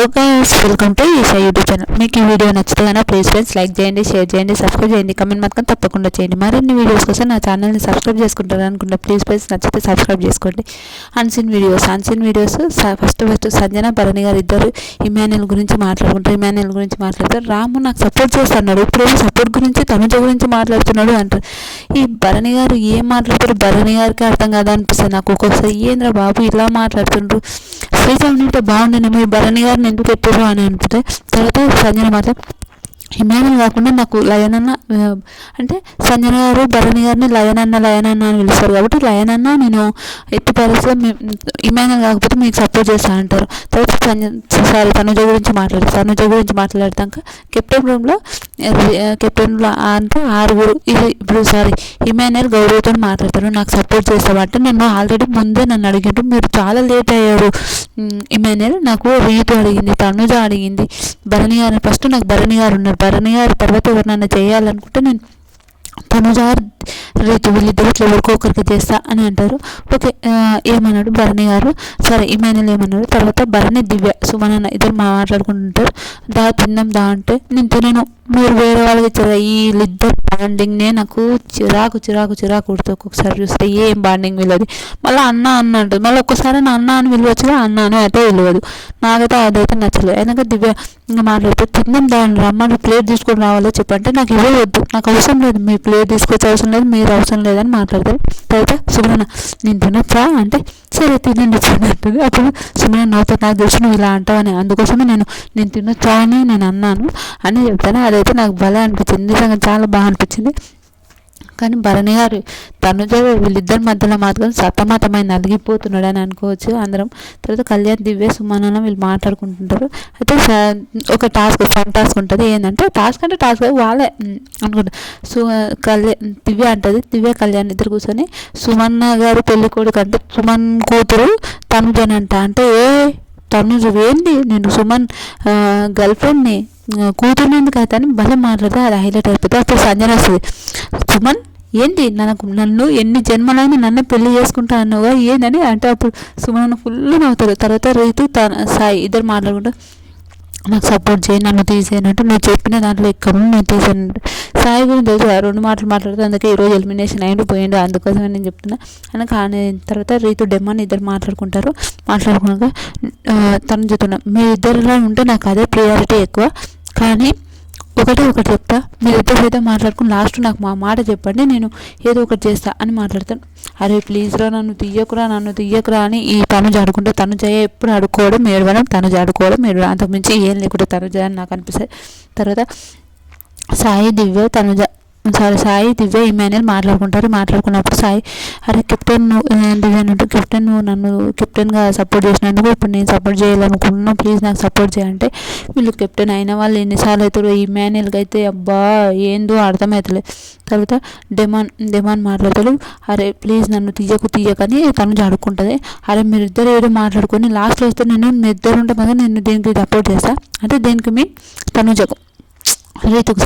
Hello guys, welcome to Eesha YouTube channel. మీకు ఈ video నచ్చితే కనుక ప్లీజ్ ఫ్రెండ్స్ లైక్ చేయండి, షేర్ చేయండి, సబ్స్క్రైబ్ చేయండి, కమెంట్ మాత్రం తప్పకుండా చేయండి. మరిన్ని వీడియోస్ కోసం నా ఛానల్ని సబ్స్క్రైబ్ చేసుకుంటారు అనుకుంటా. ప్లీజ్ ఫ్రెండ్స్ నచ్చితే సబ్స్క్రైబ్ చేసుకోండి. Unseen videos first Sanjana Bharani garu ఇద్దరు ఇమాన్యుల్ గురించి మాట్లాడతారు. రాము నాకు సపోర్ట్ చేస్తున్నాడు, ఇప్పుడు సపోర్ట్ గురించి తనుజ గురించి మాట్లాడుతున్నాడు అంటారు. ఈ భరణి గారు ఏం మాట్లాడతారు, భరణి గారికి అర్థం కాదా అనిపిస్తుంది నాకు ఒక్కొక్కసారి. ఏంద్ర బాబు ఇలా మాట్లాడుతుండ్రు, శ్రీజ ఉంటే బాగుండేనే, మీ భరణి గారిని ఎందుకు పెట్టారు అని అనుకుంటే తర్వాత సంజన మాత్రం ఇమాన్యుల్ కాకుండా నాకు లయన్ అన్న అంటే సంజన గారు భరణి గారిని లయన్ అన్న అని పిలుస్తారు కాబట్టి లయన్ అన్న నేను ఎట్టి పరిస్థితుల్లో ఇమాన్యుల్ కాకపోతే మీకు సపోర్ట్ చేస్తా అంటారు. తర్వాత తనుజ గురించి మాట్లాడతాక కెప్టెన్ రూమ్లో అంటే ఆరుగురు ఇప్పుడు ఇమాన్యుల్ గౌరవతో మాట్లాడతారు. నాకు సపోర్ట్ చేస్తామంటే నేను ఆల్రెడీ ముందే నన్ను అడిగిండు, మీరు చాలా లేట్ అయ్యారు ఇమాన్యుల్, నాకు రీతు అడిగింది, తనుజ అడిగింది, భరణి గారు ఫస్ట్ నాకు భరణి గారు ఉన్నారు, భరణి గారు తర్వాత ఎవరినైనా చేయాలనుకుంటే నేను తనుజ రీతు వీళ్ళిద్దరు ఇట్లా ఎవరికొకరికి చేస్తా అని అంటారు. ఓకే ఏమన్నాడు భరణి గారు, సరే ఇమాన్యుల్ ఏమన్నారు. తర్వాత భరణి దివ్య సుమన్ ఇద్దరు మాట్లాడుకుంటుంటారు. తిందాం అంటే నేను తినను, మీరు వేరే వాళ్ళకి ఇచ్చారు. వీళ్ళిద్దరు బాండింగ్నే నాకు చిరాకు కుడుతుంది. ఒక్కొక్కసారి చూస్తే ఏం బాండింగ్ విలువది, మళ్ళీ అన్న అంటుంది, మళ్ళీ ఒక్కసారి నా అన్న అని విలువచ్చుగా, అన్న అని అయితే విలువదు. నాకైతే అదైతే నచ్చలేదు. ఎందుకంటే దివ్య ఇంకా మాట్లాడితే తిందాం దాన్ని రమ్మని ప్లేట్ తీసుకొని రావాలో చెప్పంటే నాకు ఇవే వద్దు, నాకు అవసరం లేదు, మీ ప్లేట్ తీసుకొచ్చే అవసరం లేదు, మీరు అవసరం లేదని మాట్లాడతారు. తర్వాత సుమన నేను తినొచ్చా అంటే సరే తినండి అంటుంది. అప్పుడు సుమన నవ్వుతా, నాకు తెలిసి నువ్వు ఇలా అంటావని, అందుకోసమే నేను తినొచ్చా అని నేను అన్నాను అని చెప్తాను. అదైతే నాకు భలే అనిపించింది, నిజంగా చాలా బాగా అనిపించింది. కానీ భరణి గారు తనుజ వీళ్ళిద్దరి మధ్యలో మాత్రం సతమతమై నలిగిపోతున్నాడు అని అనుకోవచ్చు అందరం. తర్వాత కళ్యాణ్ దివ్య సుమన వీళ్ళు మాట్లాడుకుంటుంటారు. అయితే ఒక ఫన్ టాస్క్ ఉంటుంది. ఏంటంటే టాస్క్ వాళ్ళే అనుకుంటారు. దివ్య కళ్యాణ్ ఇద్దరు కూర్చొని సుమన్న గారు పెళ్లి కొడుకు అంటే సుమన్ కూతురు తనుజనంట అంటే తనుజ ఏంది నేను సుమన్ గర్ల్ ఫ్రెండ్ని కూతురుని ఎందుకు అయితే అని భలే మాట్లాడితే అది హైలైట్ అయిపోతుంది. అప్పుడు సంజన వస్తుంది, సుమన్ ఏంటి నన్ను ఎన్ని జన్మలైనా నన్నే పెళ్లి చేసుకుంటా అన్నావుగా ఏందని అంటే అప్పుడు సుమన్ ఫుల్ నవ్వుతారు. తర్వాత రీతు సాయి ఇద్దరు మాట్లాడుకుంటూ నాకు సపోర్ట్ చేయి, నన్ను తీసేయనంటే నువ్వు చెప్పిన దాంట్లో ఎక్కడ నేను తీసాను. సాయి గురించి తెలుసు, రెండు మాటలు మాట్లాడుతూ అందుకే ఈరోజు ఎలిమినేషన్ అయిపోయిండు, అందుకోసమే నేను చెప్తున్నా అని. కానీ తర్వాత రీతు డెమ్మని ఇద్దరు మాట్లాడుకున్నాక తను చెప్తున్నా, మీ ఇద్దరిలో ఉంటే నాకు అదే ప్రియారిటీ ఎక్కువ, కానీ ఒకటి చెప్తా, మీరిద్దరు ఏదో మాట్లాడుకుని లాస్ట్ నాకు మా మాట చెప్పండి, నేను ఏదో ఒకటి చేస్తా అని మాట్లాడతాను. అరే ప్లీజ్ రా నన్ను తీయకురా అని ఈ తనుజ ఆడుకుంటే తనుజ ఎప్పుడు ఆడుకోవడం ఏడవడం, తనుజ ఆడుకోవడం ఏడవడం, అంతకుమించి ఏం లేకుండా తనుజ అని నాకు అనిపిస్తుంది. తర్వాత సాయి దివ్య ఇమాన్యుల్ మాట్లాడుకున్నప్పుడు సాయి అరే కెప్టెన్ దివ్య అంటూ కెప్టెన్ నువ్వు నన్ను కెప్టెన్గా సపోర్ట్ చేసినందుకు ఇప్పుడు నేను సపోర్ట్ చేయాలనుకుంటున్నాను, ప్లీజ్ నాకు సపోర్ట్ చేయాలంటే వీళ్ళు కెప్టెన్ అయిన వాళ్ళు ఎన్నిసార్లు అవుతారు, ఇమాన్యుల్కి అయితే అబ్బా ఏందో అర్థమవుతలేదు. తర్వాత డెమాన్ మాట్లాడతాడు, అరే ప్లీజ్ నన్ను తీయకని తను ఆడుకుంటుంది. అరే మీరిద్దరు ఏదో మాట్లాడుకొని లాస్ట్లో వస్తే మీ ఇద్దరు ఉంటే మాత్రం నేను దీనికి సపోర్ట్ చేస్తా అంటే దీనికి మీ తనుజకు రీతుకు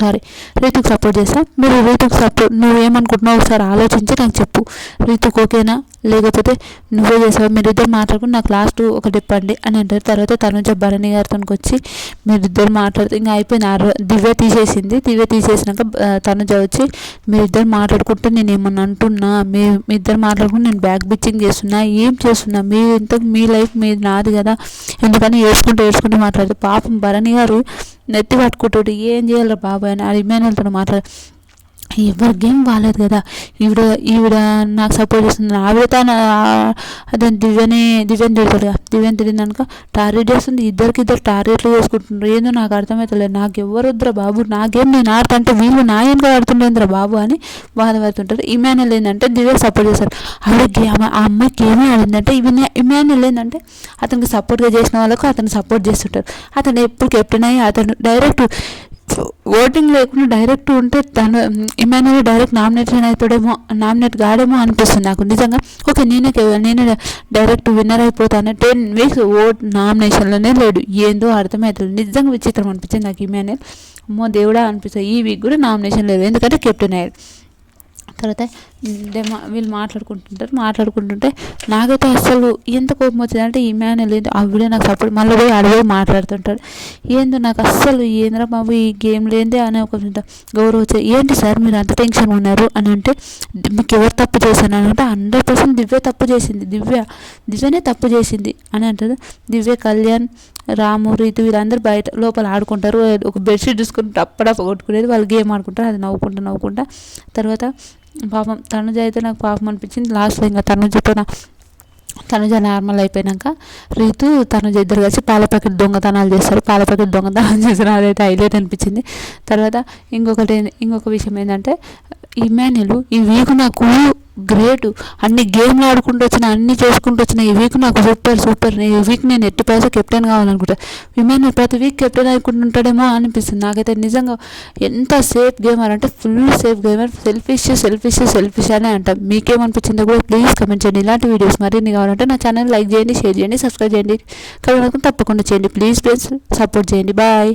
సపోర్ట్ చేస్తా. మీరు రీతుకు సపోర్ట్ నువ్వేమనుకుంటున్నావు ఒకసారి ఆలోచించి నాకు చెప్పు, రీతుకు ఓకేనా లేకపోతే నువ్వే చేసావు, మీరిద్దరు మాట్లాడుకుని నాకు లాస్ట్ ఒకటి చెప్పండి అని అంటారు. తర్వాత తనుజ భరణి గారితో వచ్చి మీరిద్దరు మాట్లాడుతూ ఇంకా అయిపోయింది. దివ్య తీసేసినాక తనుజ వచ్చి మీరిద్దరు మాట్లాడుకుంటే నేను ఏమన్నా అంటున్నా, మీ ఇద్దరు మాట్లాడుకుంటే నేను బ్యాక్ బిచ్చింగ్ చేస్తున్నా, ఏం చేస్తున్నా, మీ లైఫ్ మీది నాది కదా, ఎందుకని ఏడ్చుకుంటూ మాట్లాడుతూ పాపం భరణి గారు నెత్తి పట్టుకుంటాడు, ఏం చేయాలి బాబాయ్ అని. అది ఇమాన్యుల్తో ఎవరి గేమ్ బాగాలేదు కదా, ఈవిడ నాకు సపోర్ట్ చేస్తుంది, ఆవిడ అదే దివ్యని తిడతాడు కదా, దివ్యని తిరిగినాక టార్గెట్ చేస్తుంది, ఇద్దరు టార్గెట్లు చేసుకుంటున్నారు, ఏందో నాకు అర్థమవుతలేదు, నాకు ఎవరు వద్దురా బాబు, నా గేమ్ నేను ఆడుతుంటే వీళ్ళు నా ఏం ఆడుతుండేంద్రా బాబు అని బాధపడుతుంటారు. ఇమాన్యుల్ ఏంటంటే దివ్య సపోర్ట్ చేస్తారు, ఆ అమ్మాయికి ఏమీ ఆడిందంటే ఇమాన్యుల్ ఏంటంటే అతనికి సపోర్ట్గా చేసిన వాళ్ళకు అతను సపోర్ట్ చేస్తుంటారు. అతను ఎప్పుడు కెప్టెన్ అయ్యి అతను డైరెక్ట్ ఓటింగ్ లేకుండా డైరెక్ట్ ఉంటే తను ఇమాన్యుల్ డైరెక్ట్ నామినేట్ కాడేమో అనిపిస్తుంది నాకు నిజంగా. ఓకే నేనే డైరెక్ట్ విన్నర్ అయిపోతాను, 10 weeks ఓట్ నామినేషన్లోనే లేడు, ఏందో అర్థమవుతుంది, నిజంగా విచిత్రం అనిపించింది నాకు ఇమాన్యుల్. అమ్మో దేవుడా అనిపిస్తుంది, ఈ వీక్ కూడా నామినేషన్ లేదు ఎందుకంటే కెప్టెన్ అయ్యాడు. తర్వాత వీళ్ళు మాట్లాడుకుంటుంటే నాకైతే అసలు ఎంత కోపం వచ్చింది అంటే ఇమాన్యుల్ ఆ వీడియో నాకు సపోర్ట్ మళ్ళీ పోయి అడిగి మాట్లాడుతుంటాడు. ఏందో నాకు అస్సలు ఏంద్రా బాబు ఈ గేమ్ లేదే అనే ఒక గౌరవ వచ్చి ఏంటి సార్ మీరు అంత టెన్షన్ ఉన్నారు అని అంటే మీకు ఎవరు తప్పు చేశాను అని అంటే 100% దివ్య తప్పు చేసింది, దివ్యనే తప్పు చేసింది అని అంటారు. దివ్య, కళ్యాణ్, రాము, రీతు వీళ్ళందరూ బయట లోపల ఆడుకుంటారు. ఒక బెడ్షీట్ తీసుకుని టప్పడప్ప కొట్టుకునేది, వాళ్ళు గేమ్ ఆడుకుంటారు. అది నవ్వుకుంటా తర్వాత పాపం తనుజ అయితే నాకు పాపం అనిపించింది. లాస్ట్లో ఇంకా తనుజ నార్మల్ అయిపోయాక రీతు తనుజ ఇద్దరు కలిసి పాల ప్యాకెట్ దొంగతనాలు చేస్తారు. పాల ప్యాకెట్ దొంగతనాలు చేసిన అదైతే హైలైట్ అనిపించింది. తర్వాత ఇంకొక విషయం ఏంటంటే ఇమాన్యుల్ ఈ వీక్ నాకు గ్రేట్, అన్ని గేమ్లు ఆడుకుంటూ వచ్చిన, అన్ని చేసుకుంటూ వచ్చిన ఈ వీక్ నాకు సూపర్. ఈ వీక్ నేను ఎట్టి పైసా కెప్టెన్ కావాలనుకుంటా. ఇమాన్యుల్ ప్రతి వీక్ కెప్టెన్ అనుకుంటుంటాడేమో అనిపిస్తుంది నాకైతే. నిజంగా ఎంత సేఫ్ గేమర్ అంటే ఫుల్ సేఫ్ గేమర్. సెల్ఫిష్ అనే అంటాం. మీకేమనిపించిందో కూడా ప్లీజ్ కమెంట్ చేయండి. ఇలాంటి వీడియోస్ మరిన్ని కావాలంటే నా ఛానల్ లైక్ చేయండి, షేర్ చేయండి, సబ్స్క్రైబ్ చేయండి, కమెంట్ తప్పకుండా చేయండి. ప్లీజ్ సపోర్ట్ చేయండి. బాయ్.